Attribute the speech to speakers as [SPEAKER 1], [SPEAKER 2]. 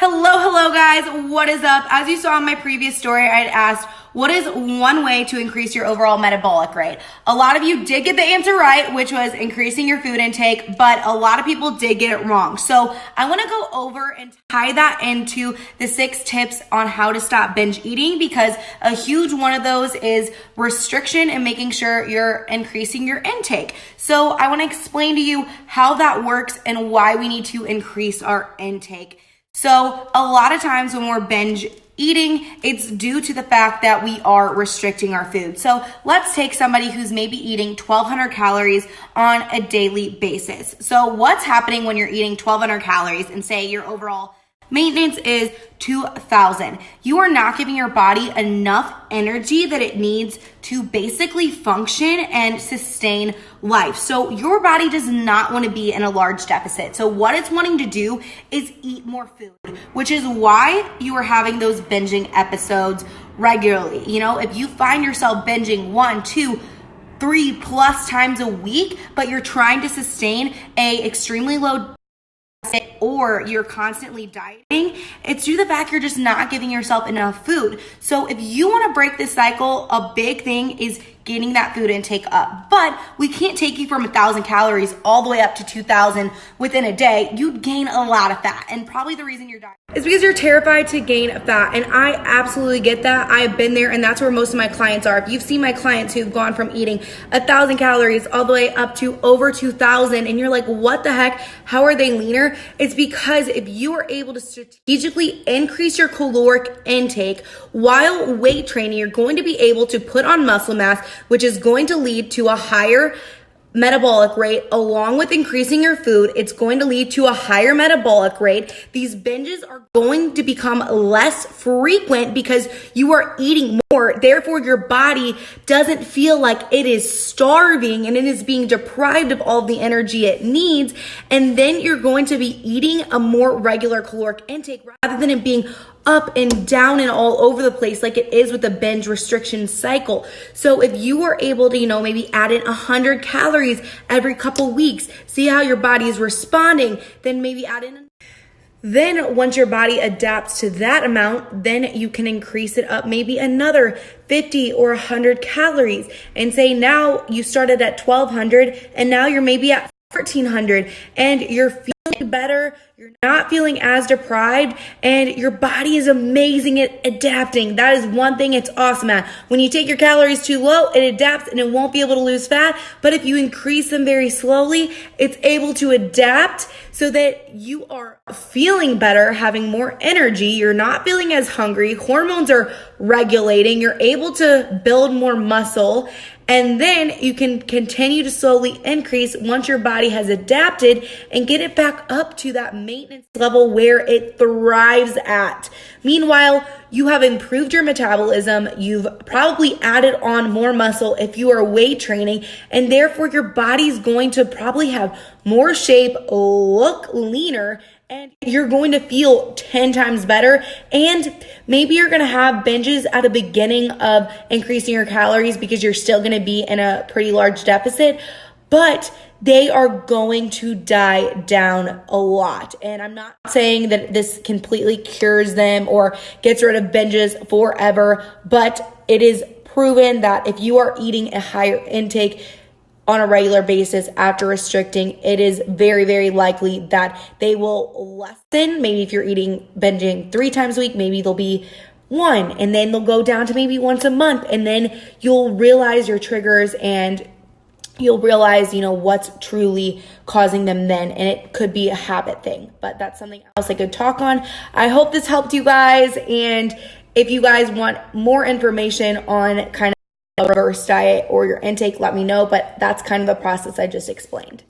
[SPEAKER 1] Hello guys, what is up? As you saw in my previous story, I had asked, what is one way to increase your overall metabolic rate? A lot of you did get the answer right, which was increasing your food intake, but a lot of people did get it wrong. So I wanna go over and tie that into the 6 tips on how to stop binge eating, because a huge one of those is restriction and making sure you're increasing your intake. So I wanna explain to you how that works and why we need to increase our intake. So a lot of times when we're binge eating, it's due to the fact that we are restricting our food. So let's take somebody who's maybe eating 1,200 calories on a daily basis. So what's happening when you're eating 1,200 calories and say your overall maintenance is 2,000? You are not giving your body enough energy that it needs to basically function and sustain life. So your body does not want to be in a large deficit. So what it's wanting to do is eat more food, which is why you are having those binging episodes regularly. You know, if you find yourself binging 1, 2, 3+ times a week, but you're trying to sustain a extremely low or you're constantly dieting, it's due to the fact you're just not giving yourself enough food. So if you want to break this cycle, a big thing is getting that food intake up. But we can't take you from 1,000 calories all the way up to 2,000 within a day. You'd gain a lot of fat, and probably the reason you're dieting is because you're terrified to gain fat. And I absolutely get that. I've been there, and that's where most of my clients are. If you've seen my clients who've gone from eating 1,000 calories all the way up to over 2,000, and you're like, what the heck? How are they leaner? It's because if you are able to strategically increase your caloric intake while weight training, you're going to be able to put on muscle mass, which is going to lead to a higher metabolic rate. Along with increasing your food, it's going to lead to a higher metabolic rate. These binges are going to become less frequent because you are eating more. Therefore, your body doesn't feel like it is starving and it is being deprived of all the energy it needs. And then you're going to be eating a more regular caloric intake rather than it being up and down and all over the place like it is with the binge restriction cycle. So if you are able to, maybe add in 100 calories every couple weeks, see how your body is responding, then maybe add in. Then once your body adapts to that amount, then you can increase it up maybe another 50 or 100 calories and say now you started at 1,200 and now you're maybe at 1,400 and you're feeling better. You're not feeling as deprived, and your body is amazing at adapting. That is one thing it's awesome at. When you take your calories too low, it adapts and it won't be able to lose fat. But if you increase them very slowly, it's able to adapt so that you are feeling better, having more energy. You're not feeling as hungry. Hormones are regulating. You're able to build more muscle. And then you can continue to slowly increase once your body has adapted and get it back up to that maintenance level where it thrives at. Meanwhile, you have improved your metabolism. You've probably added on more muscle if you are weight training, and therefore your body's going to probably have more shape, look leaner, and you're going to feel 10 times better. And maybe you're going to have binges at the beginning of increasing your calories because you're still going to be in a pretty large deficit, but they are going to die down a lot. And I'm not saying that this completely cures them or gets rid of binges forever, but it is proven that if you are eating a higher intake on a regular basis after restricting, it is very, very likely that they will lessen. Maybe if you're binging 3 times a week, maybe they'll be 1, and then they'll go down to maybe once a month, and then you'll realize your triggers and you'll realize, what's truly causing them then. And it could be a habit thing, but that's something else I could talk on. I hope this helped you guys. And if you guys want more information on kind of a reverse diet or your intake, let me know. But that's kind of the process I just explained.